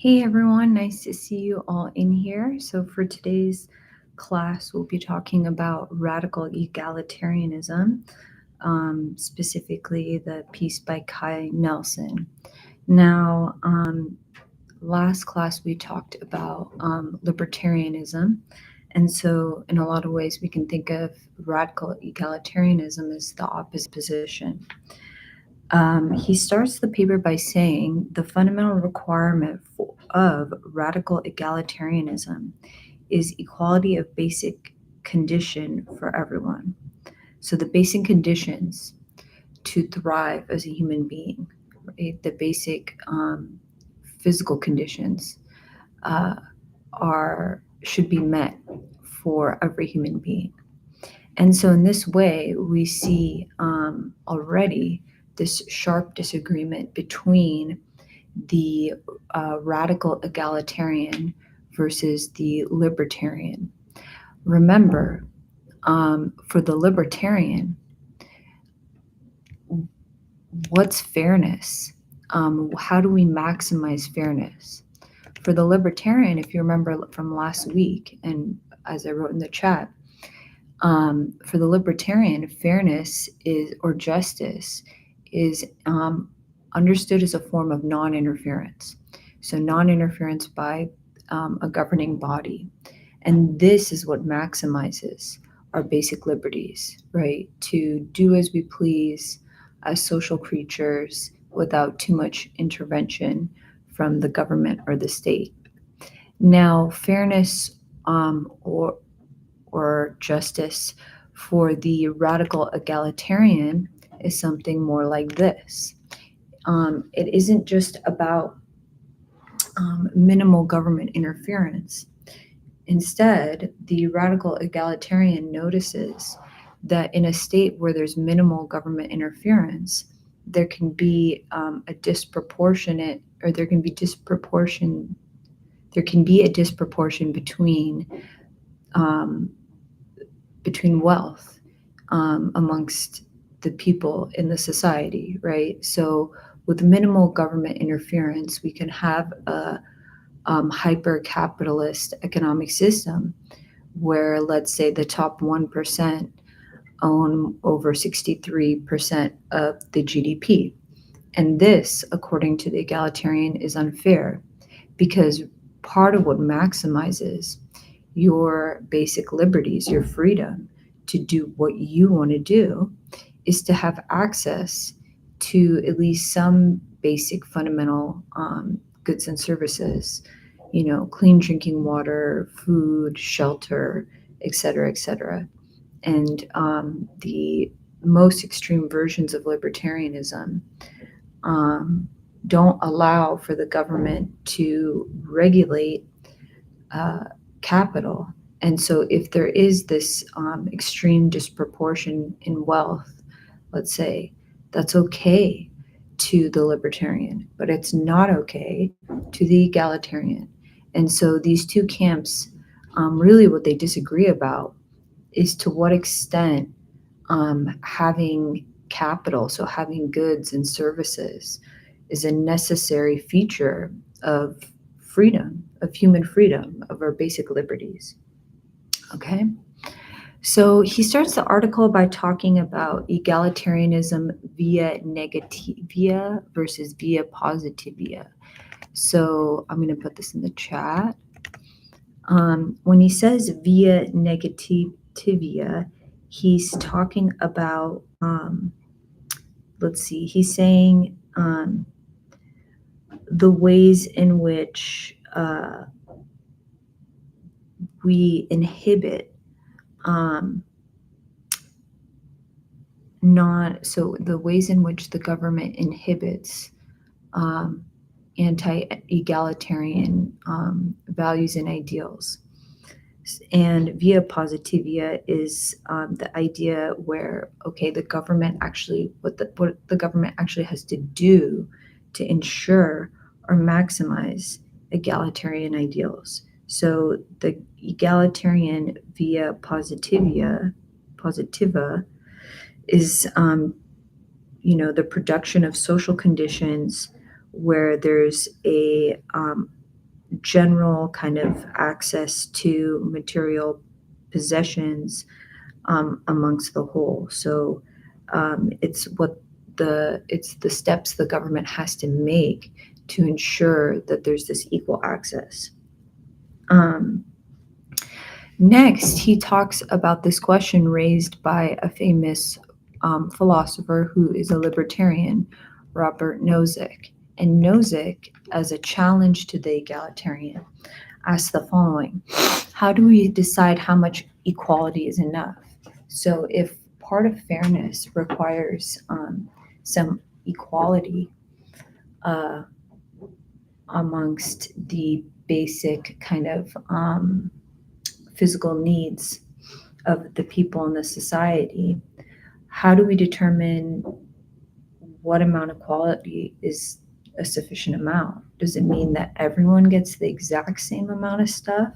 Hey everyone, nice to see you all in here. So, for today's class, we'll be talking about radical egalitarianism, specifically the piece by Kai Nelson. Now, last class we talked about libertarianism, and so in a lot of ways, we can think of radical egalitarianism as the opposite position. He starts the paper by saying the fundamental requirement of radical egalitarianism is equality of basic condition for everyone. So the basic conditions to thrive as a human being, right? The basic physical conditions should be met for every human being. And so in this way, we see already this sharp disagreement between the radical egalitarian versus the libertarian. Remember, for the libertarian, what's fairness? How do we maximize fairness? For the libertarian, if you remember from last week, and as I wrote in the chat, for the libertarian, fairness or justice is understood as a form of non-interference. So non-interference by a governing body. And this is what maximizes our basic liberties, right? To do as we please as social creatures without too much intervention from the government or the state. Now, fairness or justice for the radical egalitarian is something more like this. It isn't just about minimal government interference. Instead, the radical egalitarian notices that in a state where there's minimal government interference, there can be a disproportion between wealth amongst the people in the society, right? So with minimal government interference, we can have a hyper-capitalist economic system where, let's say, the top 1% own over 63% of the GDP. And this, according to the egalitarian, is unfair because part of what maximizes your basic liberties, your freedom to do what you want to do, is to have access to at least some basic fundamental goods and services, clean drinking water, food, shelter, et cetera, and the most extreme versions of libertarianism don't allow for the government to regulate capital. And so if there is this extreme disproportion in wealth, let's say, that's okay to the libertarian, but it's not okay to the egalitarian. And so these two camps, really what they disagree about is to what extent having capital, so having goods and services, is a necessary feature of freedom, of human freedom, of our basic liberties. Okay? So he starts the article by talking about egalitarianism via negativia versus via positivia. So I'm going to put this in the chat. When he says via negativia, he's talking about, he's saying the ways in which we inhibit the ways in which the government inhibits anti-egalitarian values and ideals. And via positivia is the idea where, okay, the government actually, what the government actually has to do to ensure or maximize egalitarian ideals. So the egalitarian via positiva is, the production of social conditions where there's a general kind of access to material possessions amongst the whole. So it's the steps the government has to make to ensure that there's this equal access. Next, he talks about this question raised by a famous philosopher who is a libertarian, Robert Nozick. And Nozick, as a challenge to the egalitarian, asks the following: how do we decide how much equality is enough? So if part of fairness requires some equality amongst the basic kind of physical needs of the people in the society, how do we determine what amount of equality is a sufficient amount? Does it mean that everyone gets the exact same amount of stuff,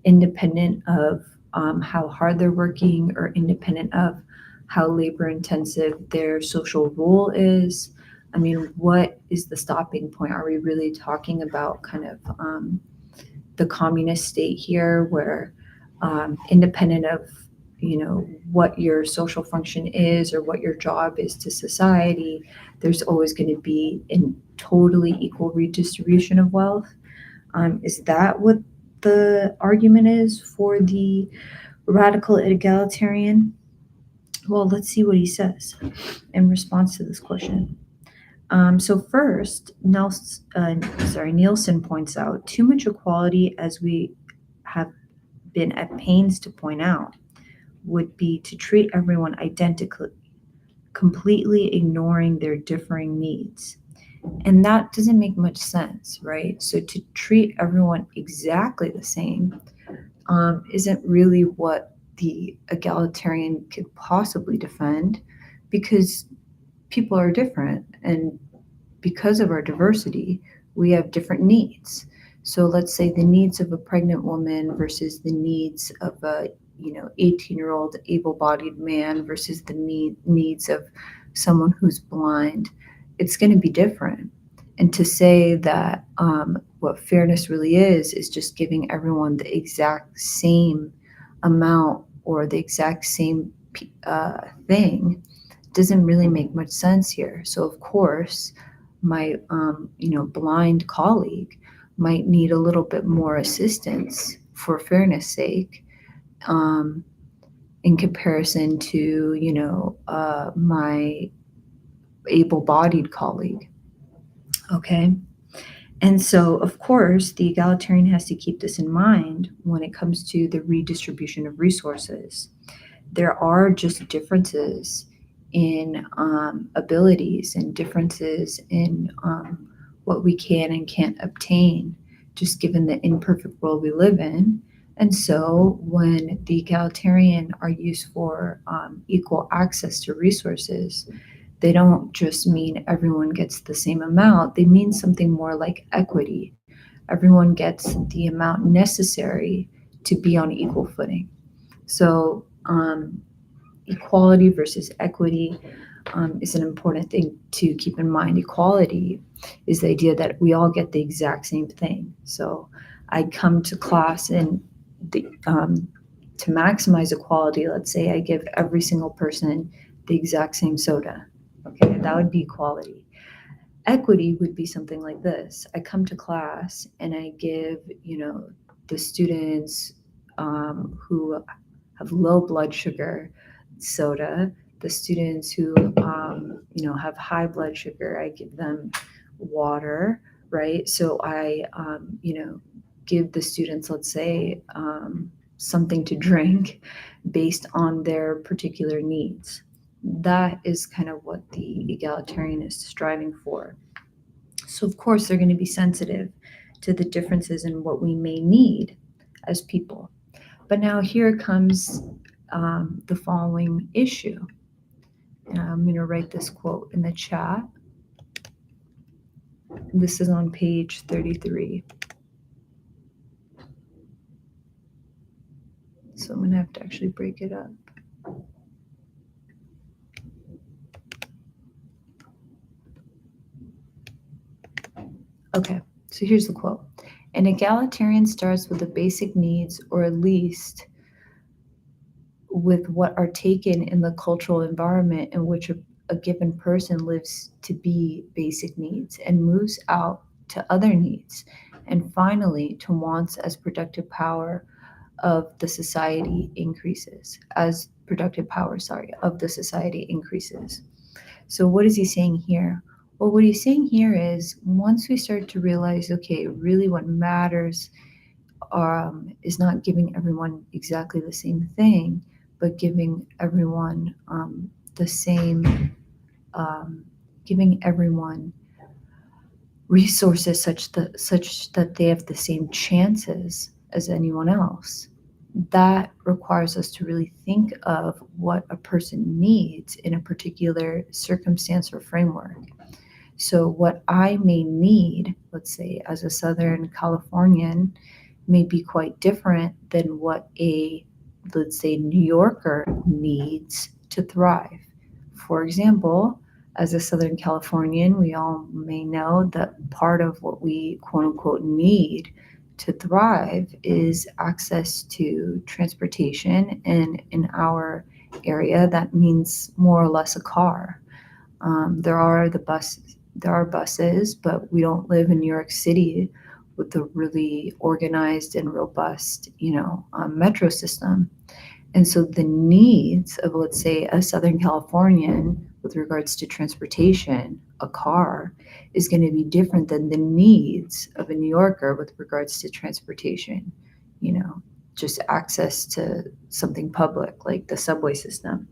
independent of how hard they're working, or independent of how labor intensive their social role is? I mean, what is the stopping point? Are we really talking about kind of the communist state here, where independent of what your social function is or what your job is to society, there's always going to be a totally equal redistribution of wealth? Is that what the argument is for the radical egalitarian? Well, let's see what he says in response to this question. So first, Nielsen points out, too much equality, as we have been at pains to point out, would be to treat everyone identically, completely ignoring their differing needs. And that doesn't make much sense, right? So to treat everyone exactly the same isn't really what the egalitarian could possibly defend, because people are different, and because of our diversity, we have different needs. So let's say the needs of a pregnant woman versus the needs of a 18-year-old able-bodied man versus the needs of someone who's blind. It's going to be different. And to say that what fairness really is just giving everyone the exact same amount or the exact same thing doesn't really make much sense here. So of course, my blind colleague might need a little bit more assistance for fairness sake, in comparison to my able-bodied colleague. Okay. And so, of course, the egalitarian has to keep this in mind when it comes to the redistribution of resources. There are just differences in abilities and differences in what we can and can't obtain, just given the imperfect world we live in. And so when the egalitarian are used for equal access to resources, they don't just mean everyone gets the same amount. They mean something more like equity. Everyone gets the amount necessary to be on equal footing. So equality versus equity is an important thing to keep in mind. Equality is the idea that we all get the exact same thing. So I come to class and to maximize equality, let's say I give every single person the exact same soda. Okay, that would be equality. Equity would be something like this. I come to class and I give, the students who have low blood sugar soda. The students who, have high blood sugar, I give them water, right? So I, give the students, let's say, something to drink based on their particular needs. That is kind of what the egalitarian is striving for. So of course they're going to be sensitive to the differences in what we may need as people. But now here comes the following issue. And I'm going to write this quote in the chat. This is on page 33. So I'm going to have to actually break it up. Okay, so here's the quote. An egalitarian starts with the basic needs, or at least with what are taken in the cultural environment in which a given person lives to be basic needs, and moves out to other needs, and finally to wants as productive power of the society increases, as productive power, of the society increases. So what is he saying here? Well, what he's saying here is once we start to realize, okay, really what matters is not giving everyone exactly the same thing, but giving everyone the same, um, giving everyone resources such that they have the same chances as anyone else. That requires us to really think of what a person needs in a particular circumstance or framework. So, what I may need, let's say, as a Southern Californian, may be quite different than what a, let's say, New Yorker needs to thrive. For example, as a Southern Californian, we all may know that part of what we quote unquote need to thrive is access to transportation. And in our area, that means more or less a car. There are buses, but we don't live in New York City with a really organized and robust, metro system. And so the needs of, let's say, a Southern Californian with regards to transportation, a car, is going to be different than the needs of a New Yorker with regards to transportation, you know, just access to something public like the subway system.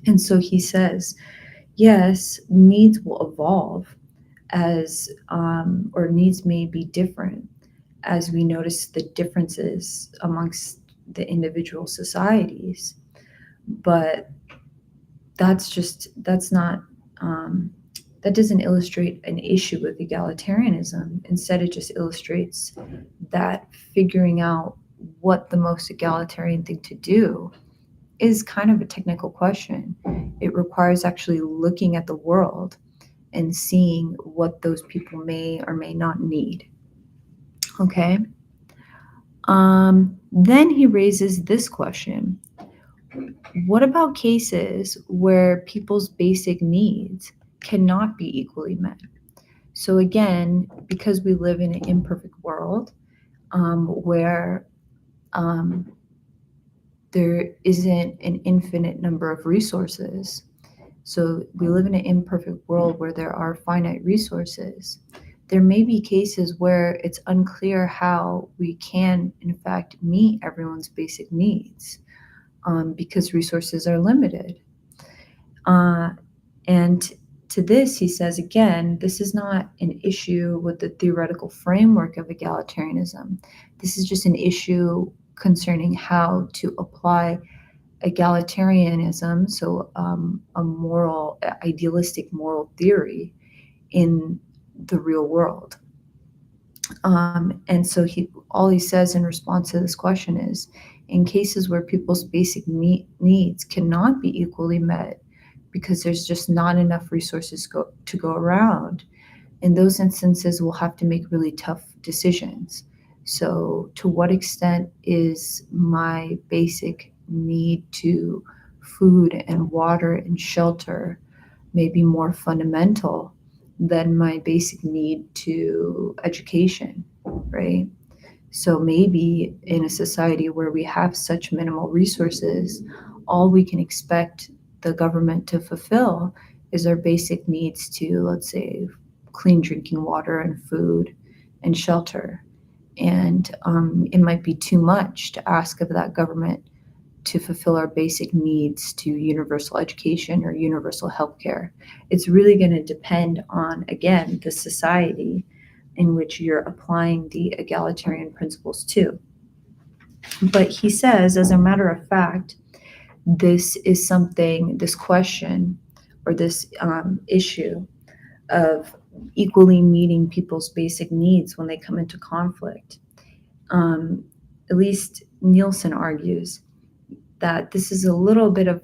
And so he says, yes, needs will evolve or needs may be different as we notice the differences amongst the individual societies. But that's not, that doesn't illustrate an issue with egalitarianism. Instead, it just illustrates that figuring out what the most egalitarian thing to do is kind of a technical question. It requires actually looking at the world and seeing what those people may or may not need. Okay? Then he raises this question. What about cases where people's basic needs cannot be equally met? So again, because we live in an imperfect world, where there isn't an infinite number of resources, so we live in an imperfect world where there are finite resources. There may be cases where it's unclear how we can, in fact, meet everyone's basic needs, because resources are limited. And to this, he says, again, this is not an issue with the theoretical framework of egalitarianism. This is just an issue concerning how to apply egalitarianism, so a idealistic moral theory, in the real world. And so all he says in response to this question is, in cases where people's basic needs cannot be equally met because there's just not enough resources to go around, in those instances, we'll have to make really tough decisions. So to what extent is my basic need to food and water and shelter maybe more fundamental than my basic need to education, right? So maybe in a society where we have such minimal resources, all we can expect the government to fulfill is our basic needs to, let's say, clean drinking water and food and shelter. And it might be too much to ask of that government to fulfill our basic needs to universal education or universal healthcare. It's really going to depend on, again, the society in which you're applying the egalitarian principles to. But he says, as a matter of fact, this question or this issue of equally meeting people's basic needs when they come into conflict, at least Nielsen argues that this is a little bit of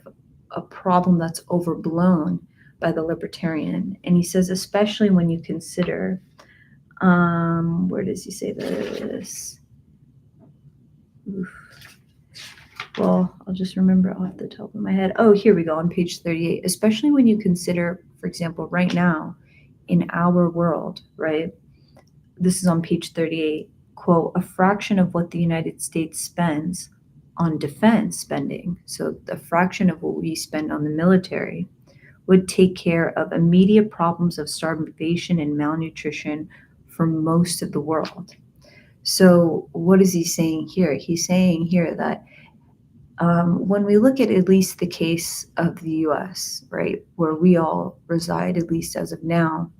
a problem that's overblown by the libertarian. And he says, especially when you consider Where does he say this? Oof. Well, I'll just remember off the top of my head. Oh, here we go on page 38. Especially when you consider, for example, right now in our world, right? This is on page 38. Quote, a fraction of what the United States spends on defense spending, so a fraction of what we spend on the military, would take care of immediate problems of starvation and malnutrition for most of the world. So, what is he saying here? He's saying here that when we look at least the case of the US, right, where we all reside, at least as of now,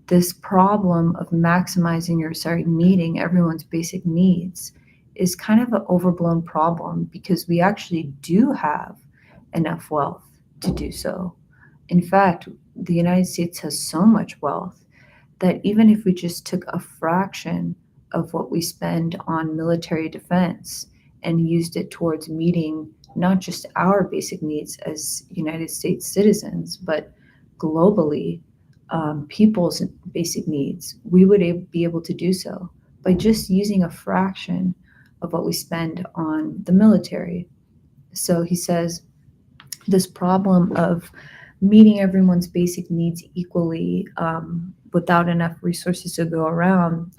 this problem of meeting everyone's basic needs is kind of an overblown problem because we actually do have enough wealth to do so. In fact, the United States has so much wealth that even if we just took a fraction of what we spend on military defense and used it towards meeting not just our basic needs as United States citizens, but globally, people's basic needs, we would be able to do so by just using a fraction of what we spend on the military. So he says this problem of meeting everyone's basic needs equally without enough resources to go around,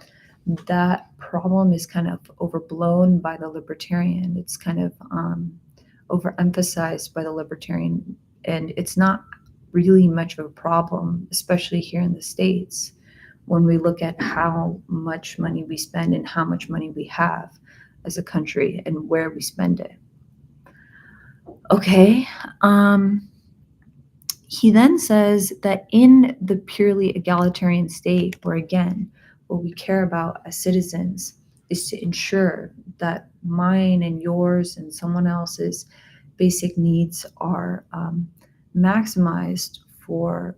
that problem is kind of overblown by the libertarian. It's kind of overemphasized by the libertarian, and it's not really much of a problem, especially here in the States, when we look at how much money we spend and how much money we have as a country and where we spend it. Okay. He then says that in the purely egalitarian state, where again, what we care about as citizens is to ensure that mine and yours and someone else's basic needs are maximized for,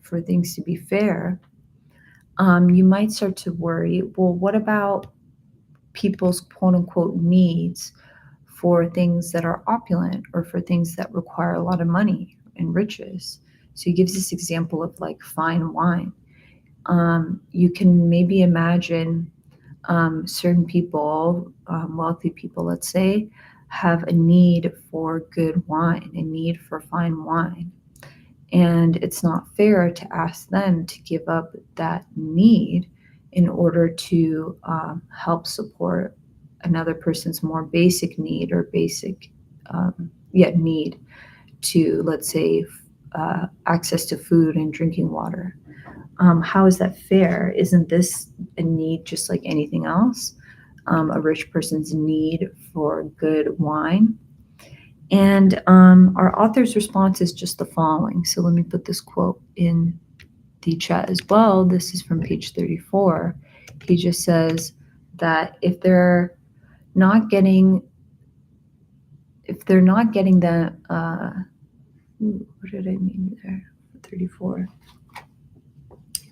for things to be fair, you might start to worry, well, what about people's quote unquote needs for things that are opulent or for things that require a lot of money and riches? So he gives this example of like fine wine. You can maybe imagine certain people, wealthy people, let's say, have a need for good wine, a need for fine wine. And it's not fair to ask them to give up that need in order to help support another person's more basic need or basic need to, let's say, access to food and drinking water. How is that fair? Isn't this a need just like anything else? A rich person's need for good wine. And our author's response is just the following. So let me put this quote in the chat as well. This is from page 34. He just says that if they're not getting the, what did I mean there? 34.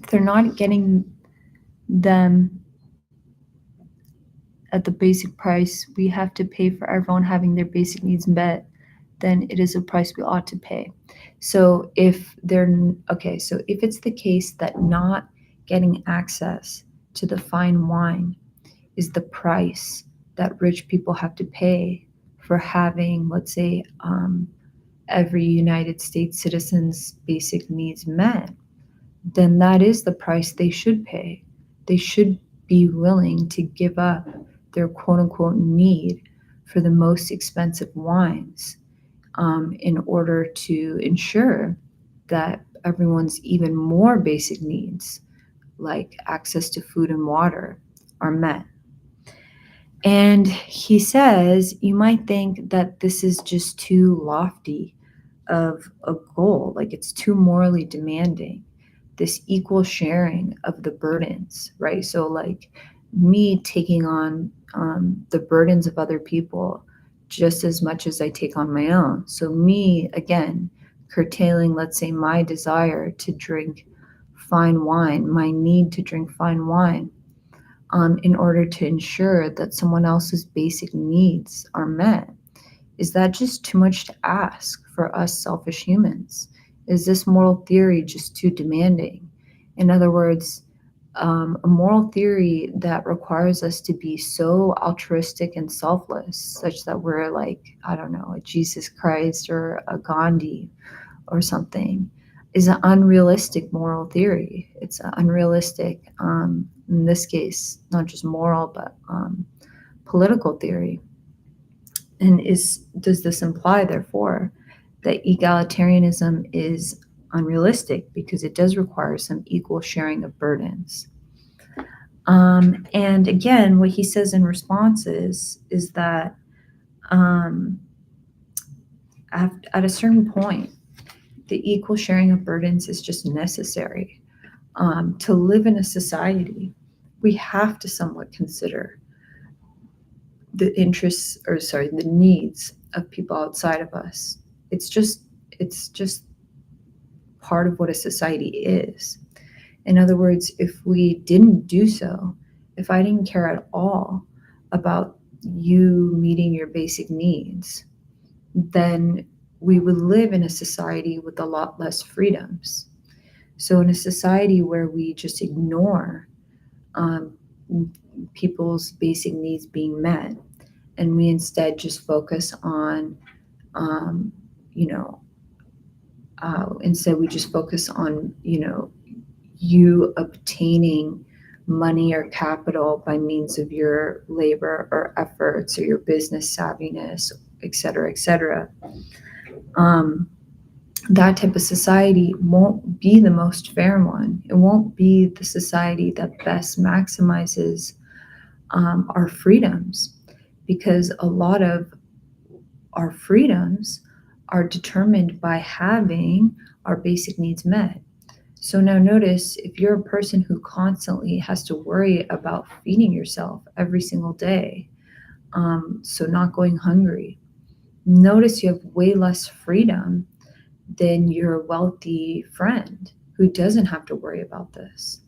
If they're not getting them at the basic price we have to pay for everyone having their basic needs met, then it is a price we ought to pay. So if it's the case that not getting access to the fine wine is the price that rich people have to pay for having, let's say, every United States citizen's basic needs met, then that is the price they should pay. They should be willing to give up their quote unquote need for the most expensive wines in order to ensure that everyone's even more basic needs, like access to food and water, are met. And he says, you might think that this is just too lofty of a goal, like it's too morally demanding, this equal sharing of the burdens, right? So like me taking on the burdens of other people just as much as I take on my own. So me, again, curtailing, let's say, my desire to drink fine wine, my need to drink fine wine, in order to ensure that someone else's basic needs are met. Is that just too much to ask for us selfish humans? Is this moral theory just too demanding? In other words, a moral theory that requires us to be so altruistic and selfless, such that we're like, I don't know, a Jesus Christ or a Gandhi or something, is an unrealistic moral theory. It's an unrealistic, in this case, not just moral, but political theory. And does this imply, therefore, that egalitarianism is unrealistic because it does require some equal sharing of burdens? And again, what he says in response is that at a certain point, the equal sharing of burdens is just necessary. To live in a society, we have to somewhat consider the needs of people outside of us. It's just part of what a society is. In other words, if we didn't do so, if I didn't care at all about you meeting your basic needs, then we would live in a society with a lot less freedoms. So, in a society where we just ignore um, people's basic needs being met, and we instead just focus on, um, you know, instead we just focus on, you obtaining money or capital by means of your labor or efforts or your business savviness, et cetera, et cetera. Um, that type of society won't be the most fair one. It won't be the society that best maximizes our freedoms, because a lot of our freedoms are determined by having our basic needs met. So now notice, if you're a person who constantly has to worry about feeding yourself every single day, so not going hungry, notice you have way less freedom than your wealthy friend who doesn't have to worry about this.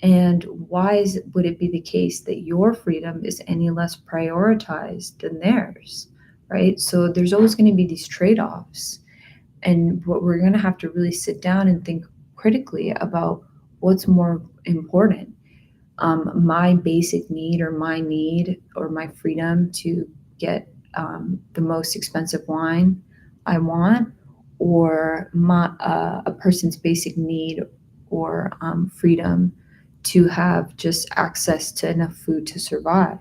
And why would it be the case that your freedom is any less prioritized than theirs, right? So there's always going to be these trade-offs. And what we're going to have to really sit down and think critically about what's more important. My basic need or my freedom to get the most expensive wine I want, or a person's basic need or freedom to have just access to enough food to survive.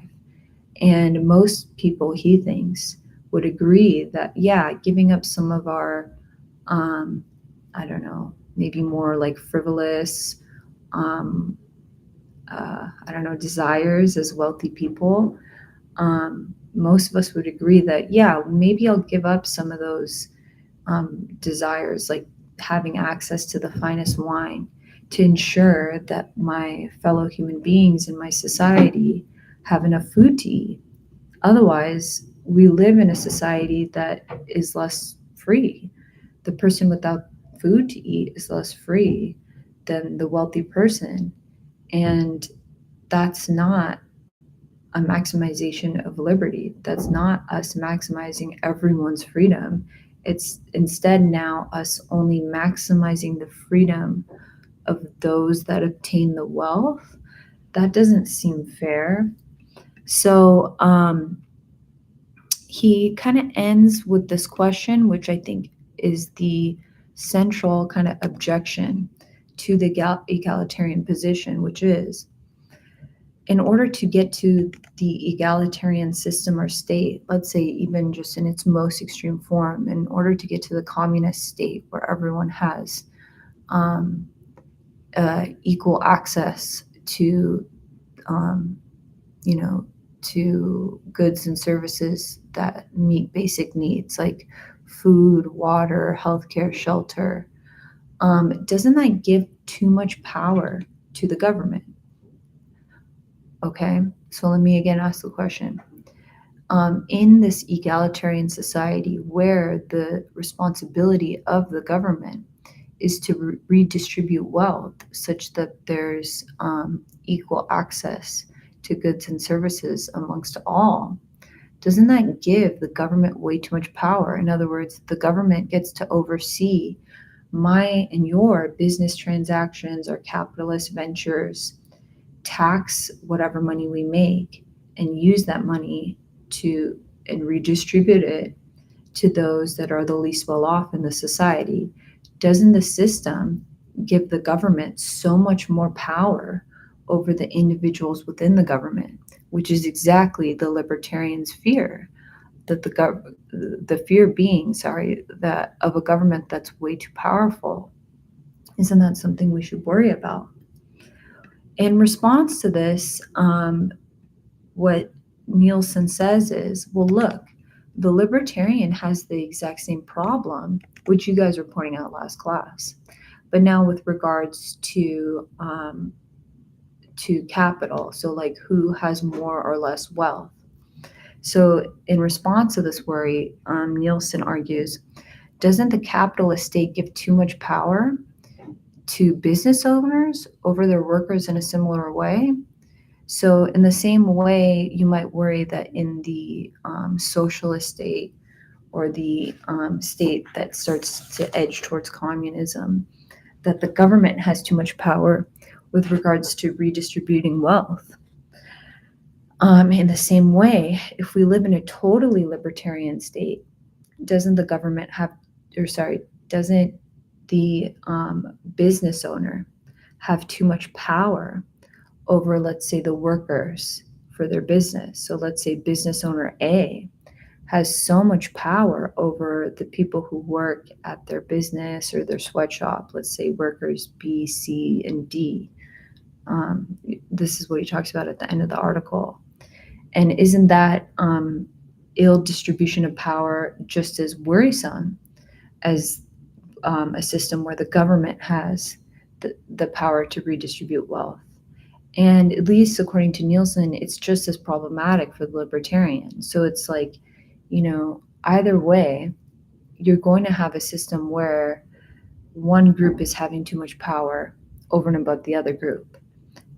And most people, he thinks, would agree that, yeah, giving up some of our, I don't know, maybe more like frivolous, I don't know, desires as wealthy people, most of us would agree that, yeah, maybe I'll give up some of those desires, like having access to the finest wine, to ensure that my fellow human beings in my society have enough food to eat. Otherwise, we live in a society that is less free. The person without food to eat is less free than the wealthy person. And that's not a maximization of liberty. That's not us maximizing everyone's freedom. It's instead now us only maximizing the freedom of those that obtain the wealth. That doesn't seem fair. So he kind of ends with this question, which I think is the central kind of objection to the egalitarian position, which is, in order to get to the egalitarian system or state, let's say even just in its most extreme form, in order to get to the communist state where everyone has equal access to, um, to goods and services that meet basic needs like food, water, healthcare, shelter, doesn't that give too much power to the government? Okay, so let me again ask the question. In this egalitarian society where the responsibility of the government is to redistribute wealth such that there's equal access to goods and services amongst all, doesn't that give the government way too much power? In other words, the government gets to oversee my and your business transactions or capitalist ventures tax whatever money we make and use that money and redistribute it to those that are the least well off in the society, doesn't the system give the government so much more power over the individuals within the government, which is exactly the libertarians' fear, that the fear being, that of a government that's way too powerful. Isn't that something we should worry about? In response to this, what Nielsen says is, well, look, the libertarian has the exact same problem, which you guys were pointing out last class, but now with regards to capital. So like who has more or less wealth. So in response to this worry, Nielsen argues, doesn't the capitalist state give too much power to business owners over their workers in a similar way? So in the same way, you might worry that in the socialist state, or the state that starts to edge towards communism, that the government has too much power with regards to redistributing wealth. In the same way, if we live in a totally libertarian state, doesn't the business owner have too much power over, let's say, the workers for their business? So let's say business owner A has so much power over the people who work at their business or their sweatshop, let's say workers B, C, and D. This is what he talks about at the end of the article. And isn't that ill distribution of power just as worrisome as a system where the government has the power to redistribute wealth? And at least according to Nielsen, it's just as problematic for the libertarian. So it's like, either way, you're going to have a system where one group is having too much power over and above the other group.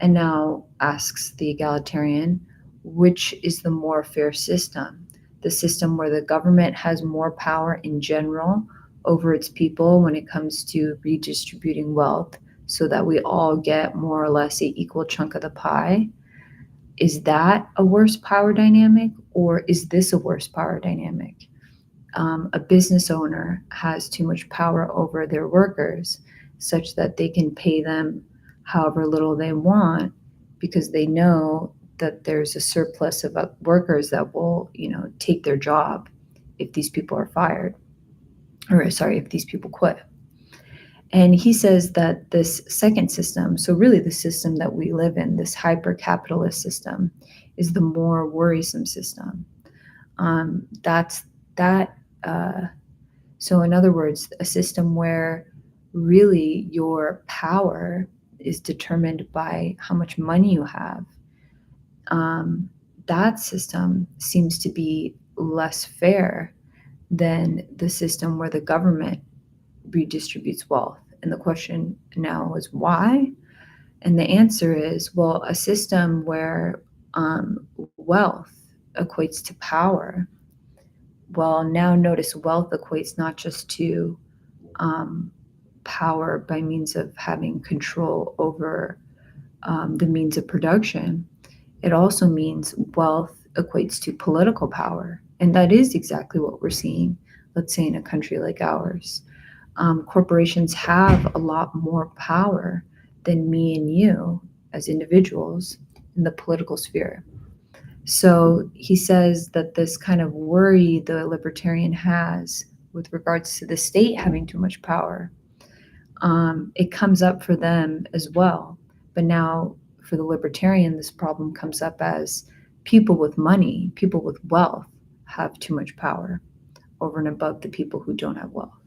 And now asks the egalitarian, which is the more fair system? The system where the government has more power in general over its people when it comes to redistributing wealth so that we all get more or less an equal chunk of the pie? Is that a worse power dynamic, or is this a worse power dynamic? A business owner has too much power over their workers such that they can pay them however little they want because they know that there's a surplus of workers that will, take their job if these people are fired, if these people quit. And he says that this second system, so really the system that we live in, this hyper-capitalist system, is the more worrisome system. So in other words, a system where really your power is determined by how much money you have. That system seems to be less fair than the system where the government redistributes wealth. And the question now is why? And the answer is, well, a system where wealth equates to power. Well, now notice wealth equates not just to power by means of having control over the means of production. It also means wealth equates to political power. And that is exactly what we're seeing, let's say, in a country like ours. Corporations have a lot more power than me and you as individuals in the political sphere. So he says that this kind of worry the libertarian has with regards to the state having too much power, it comes up for them as well. But now for the libertarian, this problem comes up as people with money, people with wealth have too much power over and above the people who don't have wealth.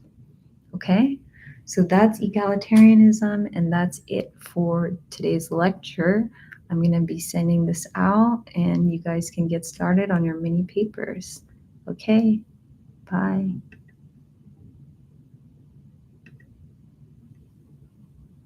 Okay? So that's egalitarianism, and that's it for today's lecture. I'm going to be sending this out, and you guys can get started on your mini papers. Okay? Bye.